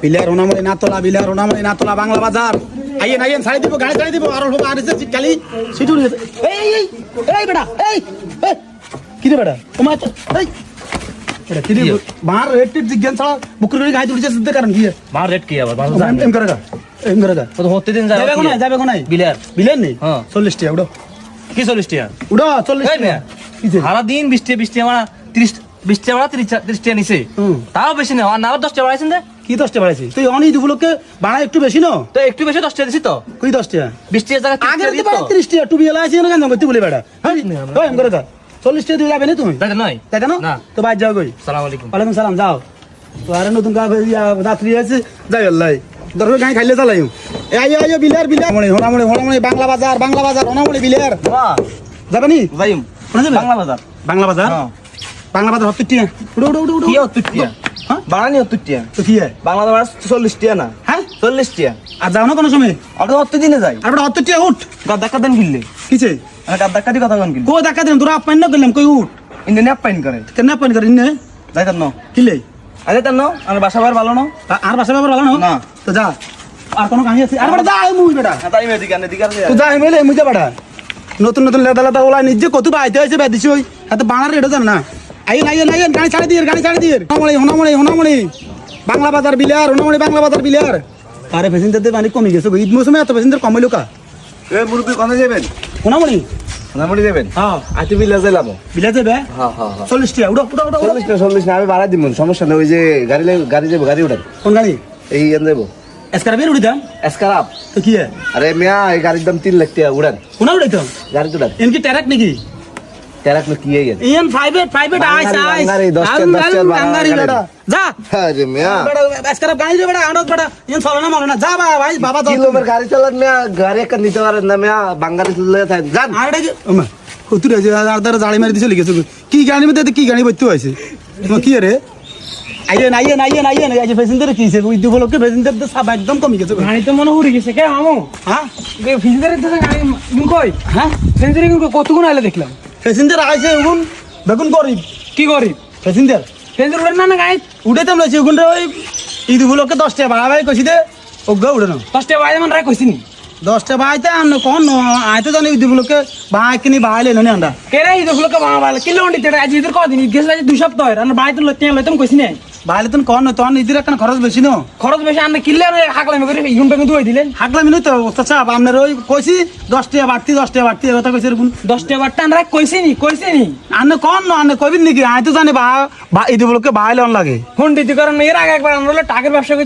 billiard ওনামলে নাতলা billiard ওনামলে নাতলা Bangla বাজার আইয়েন আইয়েন ছাড়ি দিব গাড়ি ছাড়ি দিব আর অল্প আর এসে খালি সিটু এই এই এই বেটা এই কি রে বেটা তোমার এই এটা কি রে মার রেট টিট জিজ্ঞান ছাড়া বুকুর করে গাড়ি তুলছে সিদ্ধ কারণ কি মার রেট কি আবার এম করেগা এম করেগা তো হতে দিন যাবে কোনায় বিলিয়ার বিলিয়ার নেই হ্যাঁ 40 টাকা উড়ো কি 40 টাকা উড়ো 40 টাকা সারা দিন 20 টাকা আমরা 20 টাকা 30 টাকা নিছে তাও বেশি না আর না 10 টাকা বাড়াইছেন দে কি 10 টাকা বাড়াইছি তুই অনি দুপুলকে ভাড়া একটু বেশি না তো একটু বেশি 10 টাকা দিছি তো কই 10 টাকা 20 টাকা জায়গা আগে তো 30 টাকা টুবি এলা আছে না কেন তুই বলে বেটা হ্যাঁ এম করেগা 40 টাকা দিয়ে যাবে না তুমি তাই নয় তাই কেন না তো বাইরে যাও কই আসসালামু আলাইকুম ওয়ালাইকুম সালাম যাও তো আরে নতুন যাত্রী আছে যাই আল্লাহ দরকার গাড়ি খাইলে চালাই এই আইও বিলিয়ার বিলিয়ার হোনামলে বাংলা বাজার হোনামলে বিলিয়ার যাবে নি যাইম কোন যাবে বাংলা বাজার বাংলা বাজার হ্যাঁ বাংলা বাজার 70 টাকা উড়ো উড়ো উড়ো কি 70 টাকা হ্যাঁ বাড়ানি 70 টাকা তো কি হয় বাংলা বাজার 40 টাকা না হ্যাঁ 40 টাকা আর যাও না কোনো সময় আর তো দিনে যাই আর 70 টাকা উঠ গাদ্দা দেন গিললে কিছে আমি গাদ্দা কাটি কথা কোন গিললে কো দেখা দেন তোরা আপাইন না করলাম কই উঠ ইন্ডিয়ান পাইন করে কেন আপাইন করিন না যাইতাম না কিলে আরে তার না আর বাসা বার ভালো না আর বাসা ব্যাপার ভালো না তো যা আর কোনো কাহিনী আছে আর বেটা যা মুই বেটা তাই মেদি কানে দিকার তো যা এমএলএ মুই যা বেটা নতুন নতুন লেদা লেদা ওলা নিজে কত বাইতে হয়েছে বেদিছি ওই এত বানার রেটও জান না আইন আইন আইন গাড়ি ছাড়ি দিয়ে হোনামলে বাংলা বাজার বিলিয়ার হোনামলে বাংলা বাজার বিলিয়ার আরে প্যাসেঞ্জারদের মানে কমে গেছে ঈদ মৌসুমে এত প্যাসেঞ্জার কমাইলো কা এ মুরব্বি কোন যাবেন হোনামলি নামড়ি যাবেন হ্যাঁ আইতে বিলা যাইলাম বিলিয়ার যাবে হ্যাঁ হ্যাঁ 40 টাকা উড়ো উড়ো উড়ো 40 না আমি বাড়াই দিব সমস্যা নেই ওই যে গাড়ি যাবো গাড়ি উঠান কোন গাড়ি এই এন যাবো এসকারবিয়ার উড়ি দাম এসকারাপ তো কি হয় আরে মিয়া এই গাড়ির দাম 3 লাখ টাকা উড়ান কোনা উড়ি তো গাড়ি উড়ান এনকি ট্যারাক নাকি তেরাক না কি এই ইন প্রাইভেট আইস বাঙালি 10 বেটা যা আরে মিয়া বেটা এসকারব গাড়ি বেটা আড়ত বেটা ইন চলে না যা ভাই বাবা তো কিলোমিটার গাড়ি চালান মিয়া গাড়ি একটা নিতে পারেন না মিয়া বাঙালি চলে যায় যান আরে কি হুতুরে যে আদার জালি মারি দিছে লিখেছে কি গাড়ি মধ্যে কি গাড়ি বইতে হইছে তোমার কি রে আইয়েন আজ প্যাসেঞ্জার কি হিসেবে ওই দুবলকে প্যাসেঞ্জার তো সব একদম কমে গেছে গাড়ি তো মনে হরি গেছে কে আমো হ্যাঁ ফিজিক্যালের তো গাড়ি কই হ্যাঁ সেঞ্চুরি কতক্ষণ আইলে দেখলাম প্যাসেঞ্জার আইছে এখন বেগুন গরিব কি করি প্যাসেঞ্জার সেঞ্চুরি উড়ে না গাড়ি উঠাইতাম লাগছে ওখান ওই এই দুবলকে 10 টাকা ভাড়া ভাই কইছি দে ওগা উড়ে না 10 টাকা বাইরে মান রাখ কইছিনি 10 টাকা ভাইতে আন কোন আইতে জানি ওই দুবলকে ভাই কিনি ভাইলে না আন্ডা কে রে এই দেখলো কে বাবা বলে কিলো উন্ডি তেড়ে আজ ইদর কদিন গেছ লাগে 2 সপ্তাহ আর বাই তো লইতে লইতাম কইছিনি ভাইলে তো কোন তোর ইদির একটা খরচ বেশি না খরচ বেশি আন কিল্লে হাকলামি করে ইগুন টাকা দুই দিলেন হাকলামি নই তো চাচা আপনার ওই কইছি 10 টাকা বাড়তি এই কথা কইছে এরকম 10 টাকা বাট্টা রাখ কইছিনি আনে কোন না আনে কইবিন নাকি আই তো জানি বা এই দুবলকে ভাইলে অন লাগে হুন্ডি দি কারণ এর আগে একবার আমরা টাকার ব্যবসা করছি